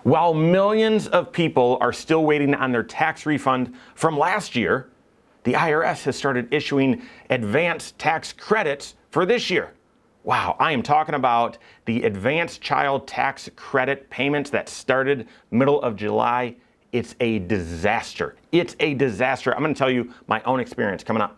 While millions of people are still waiting on their tax refund from last year, the IRS has started issuing advanced tax credits for this year. Wow, I am talking about the advanced child tax credit payments that started middle of July. It's a disaster. It's a disaster. I'm going to tell you my own experience coming up.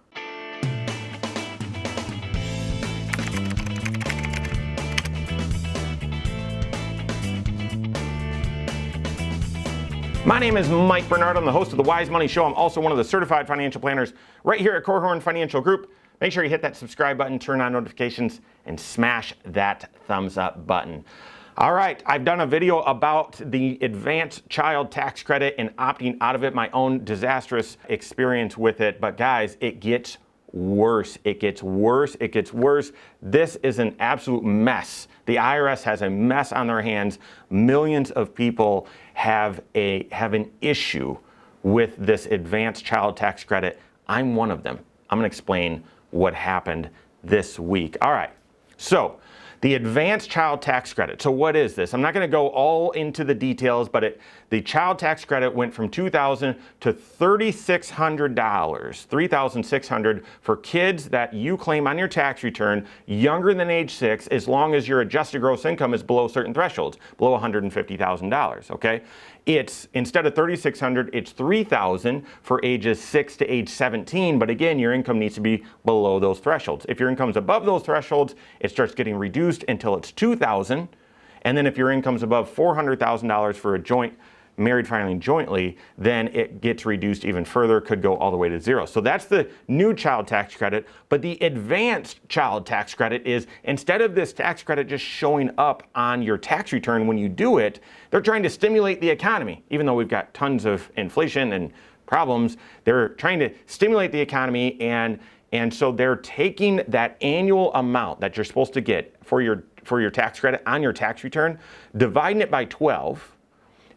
My name is Mike Bernard. I'm the host of the Wise Money Show. I'm also one of the certified financial planners right here at Korhorn Financial Group. Make sure you hit that subscribe button, turn on notifications, and smash that thumbs up button. All right, I've done a video about the advanced child tax credit and opting out of it, my own disastrous experience with it. But guys, it gets worse. It gets worse. It gets worse. This is an absolute mess. The IRS has a mess on their hands. Millions of people have an issue with this advanced child tax credit. I'm one of them. I'm going to explain what happened this week. All right. So, the advanced child tax credit. So what is this? I'm not going to go all into the details, but the child tax credit went from $2,000 to $3,600, $3,600 for kids that you claim on your tax return younger than age 6, as long as your adjusted gross income is below certain thresholds, below $150,000. Okay, it's instead of $3,600, it's $3,000 for ages 6 to age 17. But again, your income needs to be below those thresholds. If your income's above those thresholds, it starts getting reduced until it's $2,000. And then if your income's above $400,000 for a joint married filing jointly, then it gets reduced even further, could go all the way to zero. So that's the new child tax credit. But the advanced child tax credit is, instead of this tax credit just showing up on your tax return when you do it, they're trying to stimulate the economy. Even though we've got tons of inflation and problems, they're trying to stimulate the economy, and so they're taking that annual amount that you're supposed to get for your tax credit on your tax return, dividing it by 12,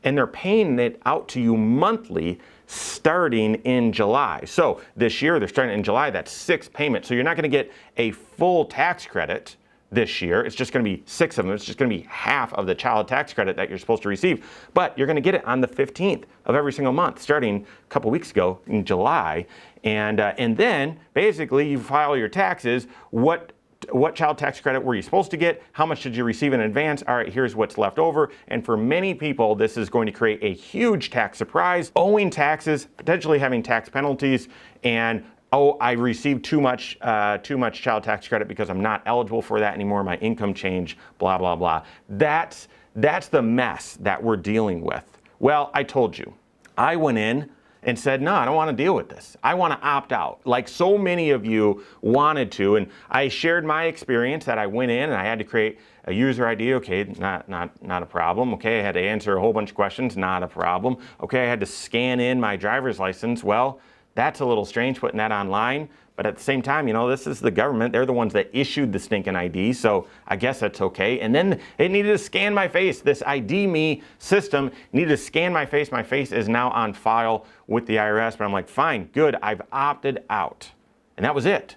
and they're paying it out to you monthly starting in July. So this year, they're starting in July, that's 6 payments. So you're not going to get a full tax credit this year. It's just going to be 6 of them. It's just going to be half of the child tax credit that you're supposed to receive. But you're going to get it on the 15th of every single month, starting a couple weeks ago in July. And then basically you file your taxes. What child tax credit were you supposed to get? How much did you receive in advance? All right, here's what's left over. And for many people, this is going to create a huge tax surprise, owing taxes, potentially having tax penalties, and oh, I received too much child tax credit because I'm not eligible for that anymore. My income changed, blah, blah, blah. That's the mess that we're dealing with. Well, I told you. I went in and said, no, I don't want to deal with this. I want to opt out, like so many of you wanted to. And I shared my experience that I went in and I had to create a user ID. Okay, not a problem. Okay, I had to answer a whole bunch of questions. Not a problem. Okay, I had to scan in my driver's license. Well, that's a little strange putting that online. But at the same time, you know, this is the government. They're the ones that issued the stinking ID, so I guess that's okay. And then it needed to scan my face. This ID Me system needed to scan my face. My face is now on file with the IRS, but I'm like, fine, good, I've opted out. And that was it.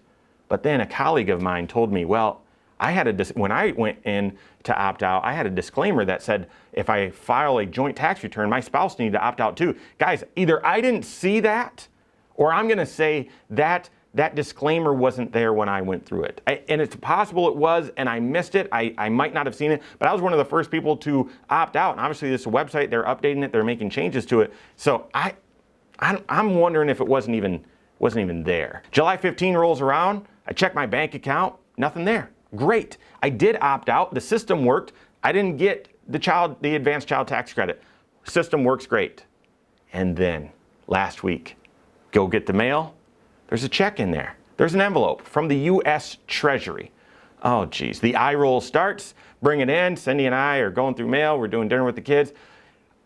But then a colleague of mine told me, well, when I went in to opt out, I had a disclaimer that said, if I file a joint tax return, my spouse needed to opt out too. Guys, either I didn't see that, or I'm gonna say that disclaimer wasn't there when I went through it. And it's possible it was, and I missed it. I might not have seen it, but I was one of the first people to opt out. And obviously this website, they're updating it, they're making changes to it. So I'm wondering if it wasn't even there. July 15 rolls around, I check my bank account, nothing there. Great. I did opt out, the system worked. I didn't get the advanced child tax credit. System works great. And then last week, go get the mail. There's a check in there. There's an envelope from the U.S. Treasury. Oh, geez. The eye roll starts. Bring it in. Cindy and I are going through mail. We're doing dinner with the kids.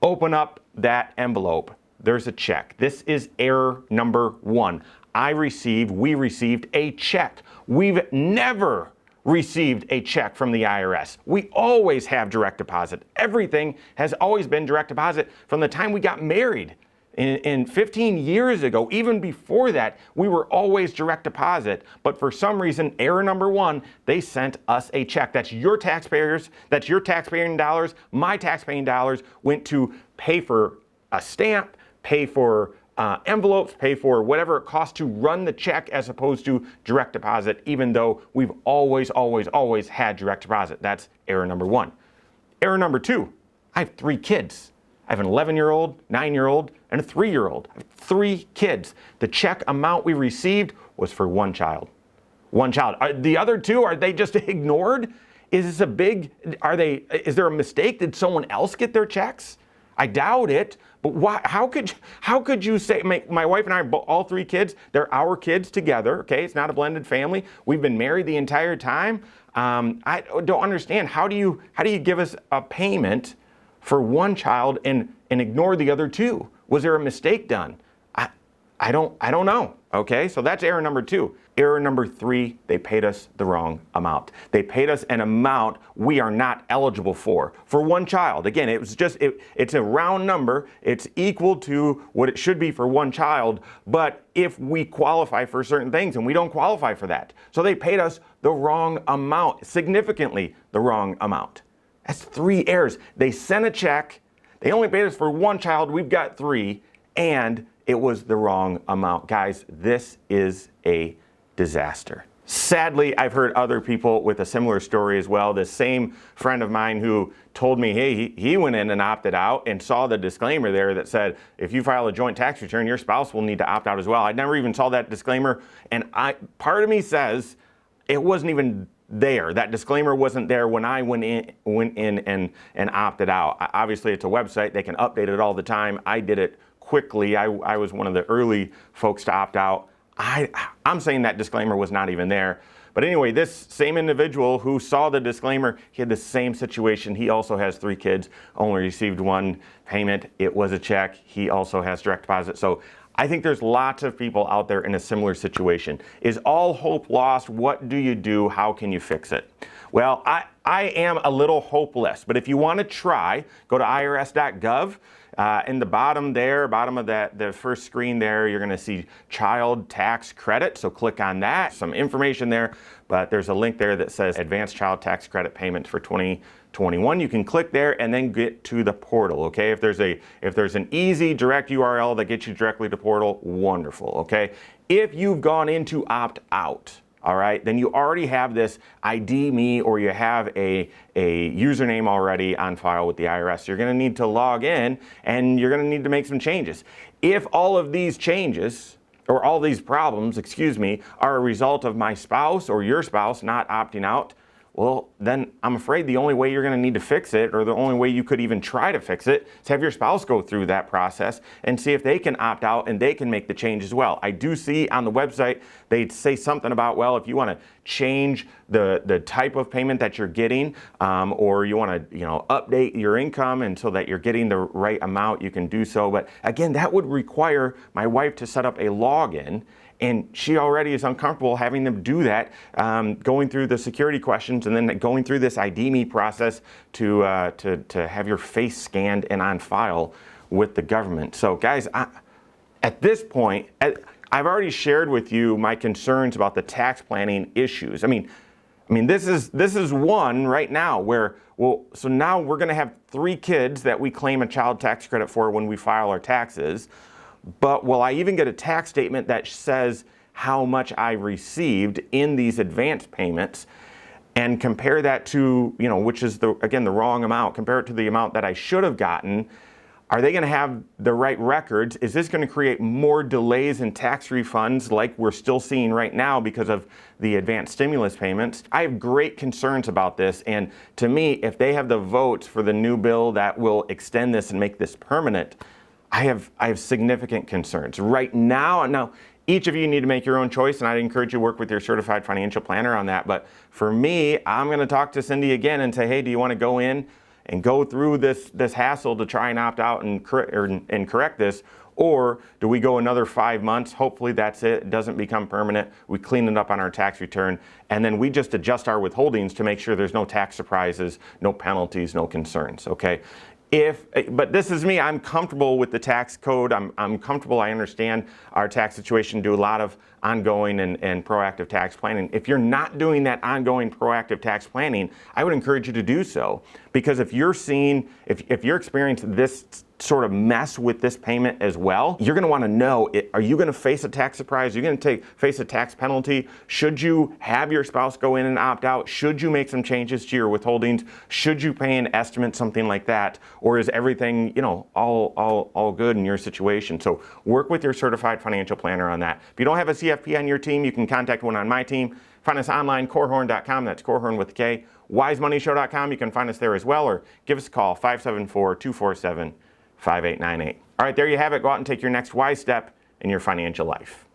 Open up that envelope. There's a check. This is error number 1. We received a check. We've never received a check from the IRS. We always have direct deposit. Everything has always been direct deposit from the time we got married And 15 years ago, even before that, we were always direct deposit. But for some reason, error number one, they sent us a check. That's your taxpayers, that's your taxpaying dollars. My taxpaying dollars went to pay for a stamp, pay for envelopes, pay for whatever it costs to run the check as opposed to direct deposit, even though we've always had direct deposit. That's error number one. Error number two, I have 3 kids. I have an 11-year-old, 9-year-old, and a 3-year-old. I have 3 kids. The check amount we received was for one child. One child. The other 2, are they just ignored? Is there a mistake? Did someone else get their checks? I doubt it, but why, how could you say, my wife and I, all 3 kids, they're our kids together, okay? It's not a blended family. We've been married the entire time. I don't understand. How do you give us a payment for one child and ignore the other 2? Was there a mistake done? I don't know, okay? So that's error number 2. Error number 3, they paid us the wrong amount. They paid us an amount we are not eligible for one child. Again, it's a round number. It's equal to what it should be for one child, but if we qualify for certain things, and we don't qualify for that. So they paid us the wrong amount, significantly the wrong amount. That's 3 errors. They sent a check, they only paid us for one child, we've got 3, and it was the wrong amount. Guys, this is a disaster. Sadly, I've heard other people with a similar story as well. This same friend of mine who told me, hey, he went in and opted out and saw the disclaimer there that said, if you file a joint tax return, your spouse will need to opt out as well. I never even saw that disclaimer, and part of me says it wasn't even there. That disclaimer wasn't there when I went in and opted out. Obviously, it's a website. They can update it all the time. I did it quickly. I was one of the early folks to opt out. I'm saying that disclaimer was not even there. But anyway, this same individual who saw the disclaimer, he had the same situation. He also has 3 kids, only received 1 payment. It was a check. He also has direct deposit. So I think there's lots of people out there in a similar situation. Is all hope lost? What do you do? How can you fix it? Well, I am a little hopeless, but if you want to try, go to irs.gov. In the bottom of the first screen there, you're going to see child tax credit. So click on that. Some information there, but there's a link there that says advanced child tax credit payments for 2021. You can click there and then get to the portal. Okay, if there's an easy direct URL that gets you directly to portal, wonderful. Okay, if you've gone into opt out, all right, then you already have this ID me, or you have a username already on file with the IRS. You're going to need to log in, and you're going to need to make some changes. If all of these changes, or all these problems, excuse me, are a result of my spouse or your spouse not opting out, well, then I'm afraid the only way you're going to need to fix it, or the only way you could even try to fix it, is have your spouse go through that process and see if they can opt out and they can make the change as well. I do see on the website they say something about, well, if you want to change the type of payment that you're getting, or you want to update your income and so that you're getting the right amount, you can do so. But again, that would require my wife to set up a login. And she already is uncomfortable having them do that, going through the security questions and then going through this ID me process to have your face scanned and on file with the government. So guys, at this point, I've already shared with you my concerns about the tax planning issues. I mean, this is one right now where, well, so now we're going to have 3 kids that we claim a child tax credit for when we file our taxes. But will I even get a tax statement that says how much I received in these advance payments, and compare that to, which is the wrong amount, compare it to the amount that I should have gotten? Are they going to have the right records? Is this going to create more delays in tax refunds like we're still seeing right now because of the advanced stimulus payments? I have great concerns about this, and to me, if they have the votes for the new bill that will extend this and make this permanent, I have significant concerns. Right now, each of you need to make your own choice, and I'd encourage you to work with your certified financial planner on that. But for me, I'm going to talk to Cindy again and say, hey, do you want to go in and go through this hassle to try and opt out and correct this? Or do we go another 5 months? Hopefully that's it. It doesn't become permanent. We clean it up on our tax return, and then we just adjust our withholdings to make sure there's no tax surprises, no penalties, no concerns, okay? But this is me, I'm comfortable with the tax code. I'm comfortable, I understand our tax situation, do a lot of ongoing and proactive tax planning. If you're not doing that ongoing proactive tax planning, I would encourage you to do so. Because if you're experiencing this sort of mess with this payment as well, you're going to want to know, are you going to face a tax surprise? Are you going to face a tax penalty? Should you have your spouse go in and opt out? Should you make some changes to your withholdings? Should you pay an estimate, something like that? Or is everything, all good in your situation? So work with your certified financial planner on that. If you don't have a CFP on your team, you can contact one on my team. Find us online, corehorn.com. That's Corehorn with a K. wisemoneyshow.com. You can find us there as well, or give us a call, 574-247-5898. All right, there you have it. Go out and take your next wise step in your financial life.